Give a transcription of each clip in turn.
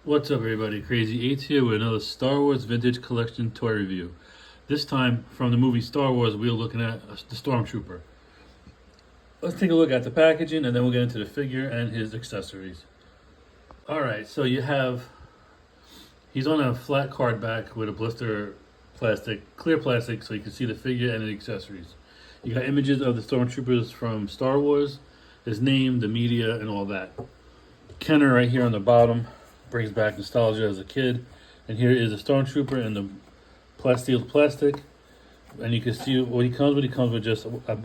What's up, everybody? Crazy 8 here with another Star Wars Vintage Collection toy review. This time from the movie Star Wars, we're looking at the Stormtrooper. Let's take a look at the packaging and then we'll get into the figure and his accessories. Alright, so he's on a flat card back with a blister plastic, clear plastic, so you can see the figure and the accessories. You got images of the Stormtroopers from Star Wars, his name, the media, and all that. Kenner right here on the bottom brings back nostalgia as a kid. And here is a Stormtrooper in the plastic. And you can see what he comes with. He comes with just a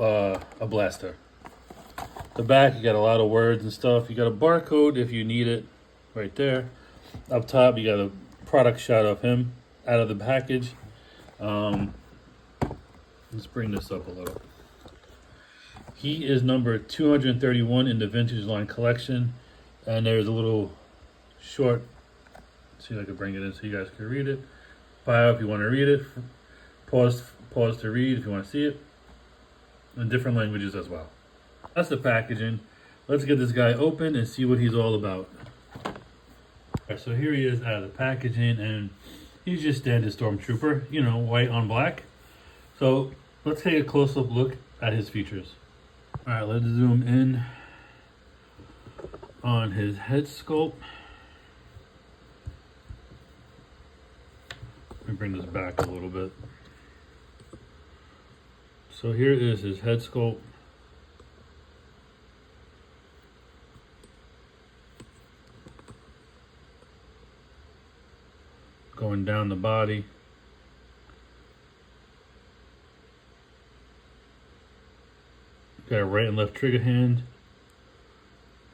blaster. The back, you got a lot of words and stuff. You got a barcode if you need it right there. Up top, you got a product shot of him out of the package. Let's bring this up a little. He is number 231 in the Vintage Line collection. And there's a little short, see if I can bring it in so you guys can read it. Bio if you want to read it. Pause to read if you want to see it. In different languages as well. That's the packaging. Let's get this guy open and see what he's all about. Alright, so here he is out of the packaging, and he's just standard Stormtrooper, you know, white on black. So let's take a close-up look at his features. Alright, let's zoom in on his head sculpt. Let me bring this back a little bit. So here is his head sculpt. Going down the body. Got a right and left trigger hand.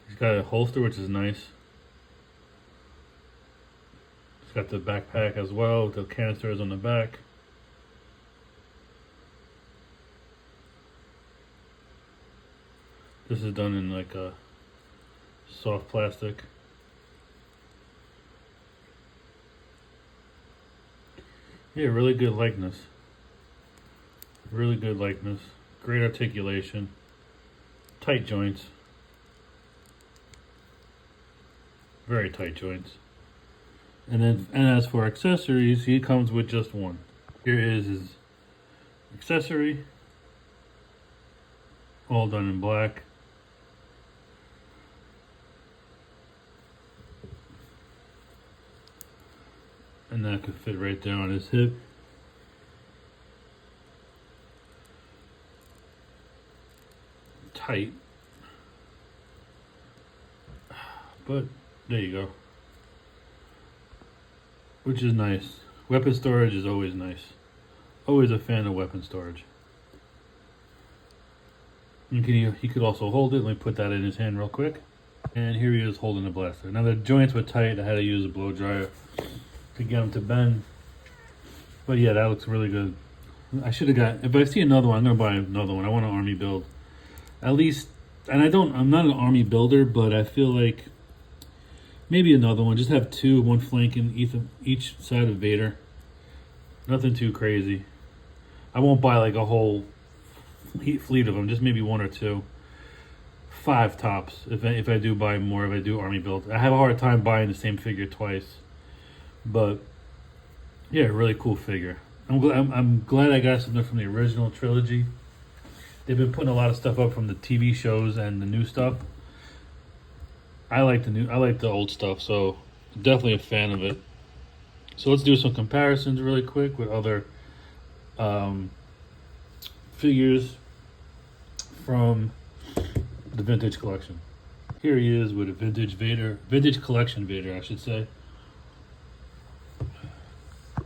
He's got a holster, which is nice. He's got the backpack as well with the canisters on the back. This is done in like a soft plastic. Yeah, really good likeness. Really good likeness. Great articulation. Tight joints. Very tight joints. And as for accessories, he comes with just one. Here is his accessory. All done in black. And that could fit right there on his hip. Tight. But there you go. Which is nice. Weapon storage is always nice. Always a fan of weapon storage. He could also hold it. Let me put that in his hand real quick. And here he is holding the blaster. Now the joints were tight. I had to use a blow dryer to get them to bend. But yeah, that looks really good. I should have got, if I see another one, I'm gonna buy another one. I want an army build. At least, and I'm not an army builder, but I feel like maybe another one. Just have two, one flanking each side of Vader. Nothing too crazy. I won't buy like a whole fleet of them, just maybe one or two. 5 tops, if I do buy more, if I do army build. I have a hard time buying the same figure twice. But yeah, really cool figure. I'm glad I got something from the original trilogy. They've been putting a lot of stuff up from the TV shows and the new stuff. I like the old stuff, so definitely a fan of it. So let's do some comparisons really quick with other figures from the vintage collection. Here he is with a vintage collection Vader, I should say.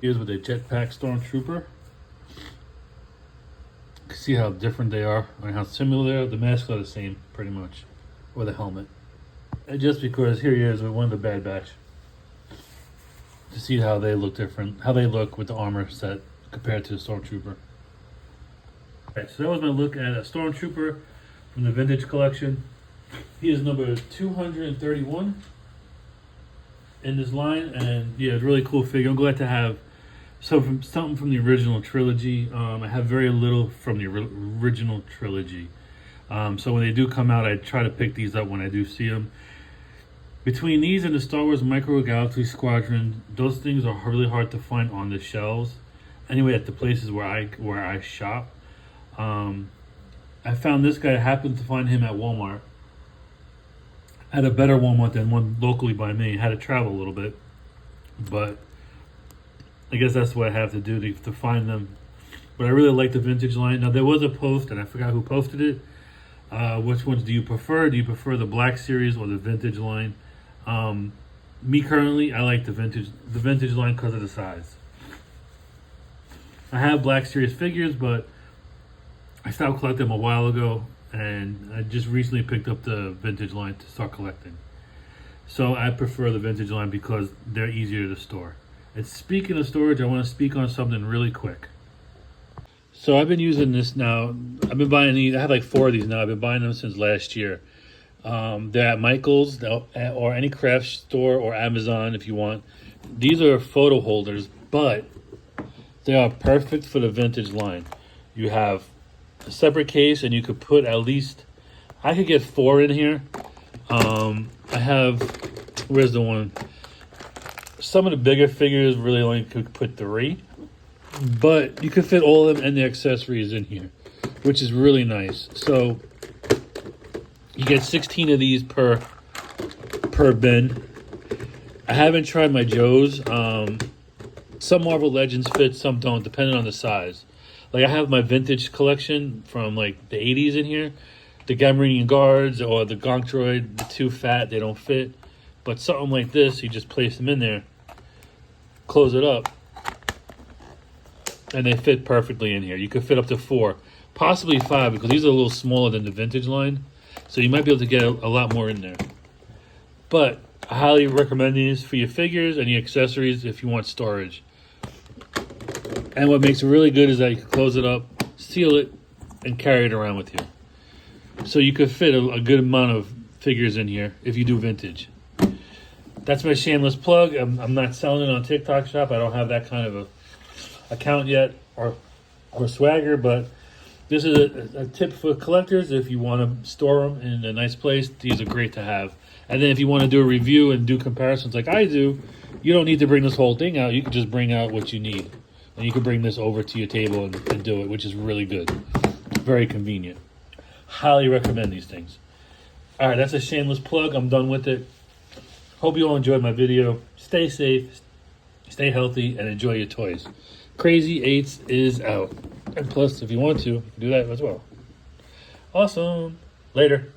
Here's with a jetpack Stormtrooper. You can see how different they are and how similar they are. The masks are the same, pretty much, or the helmet. And just because here he is with one of the Bad Batch, to see how they look different, how they look with the armor set compared to the Stormtrooper. Alright, so that was my look at a Stormtrooper from the vintage collection. He is number 231 in this line, and yeah, it's a really cool figure. I'm glad to have something from the original trilogy. I have very little from the original trilogy. So when they do come out, I try to pick these up when I do see them. Between these and the Star Wars Micro Galaxy Squadron, those things are really hard to find on the shelves. Anyway, at the places where I shop, I found this guy. I happened to find him at Walmart, at a better Walmart than one locally by me. Had to travel a little bit, but I guess that's what I have to do to find them. But I really like the vintage line. Now there was a post, and I forgot who posted it. Which ones do you prefer? Do you prefer the Black Series or the vintage line? Me currently, I like the vintage line because of the size. I have Black Series figures, but I stopped collecting them a while ago, and I just recently picked up the vintage line to start collecting. So I prefer the vintage line because they're easier to store. And speaking of storage, I want to speak on something really quick. So I've been using this now. I've been buying these. I have like 4 of these now. I've been buying them since last year. They're at Michael's or any craft store or Amazon if you want. These are photo holders, but they are perfect for the vintage line. You have a separate case, and you could put at least, I could get 4 in here. I have, where's the one? Some of the bigger figures really only could put 3. But you could fit all of them and the accessories in here, which is really nice. So you get 16 of these per bin. I haven't tried my Joes. Some Marvel Legends fit, some don't, depending on the size. Like I have my vintage collection from like the 80s in here. The Gamorrean Guards or the Gonk Droid, the too fat, they don't fit. But something like this, you just place them in there, close it up, and they fit perfectly in here. You could fit up to 4, possibly 5, because these are a little smaller than the vintage line. So you might be able to get a lot more in there. But I highly recommend these for your figures and your accessories if you want storage. And what makes it really good is that you can close it up, seal it, and carry it around with you. So you could fit a good amount of figures in here if you do vintage. That's my shameless plug. I'm not selling it on TikTok Shop. I don't have that kind of a account yet or swagger, but this is a tip for collectors. If you want to store them in a nice place, these are great to have. And then if you want to do a review and do comparisons like I do, you don't need to bring this whole thing out. You can just bring out what you need, and you can bring this over to your table and do it, which is really good. Very convenient. Highly recommend these things. All right, that's a shameless plug. I'm done with it. Hope you all enjoyed my video. Stay safe, stay healthy, and enjoy your toys. Crazy Eights is out. And plus, if you want to, you can do that as well. Awesome. Later.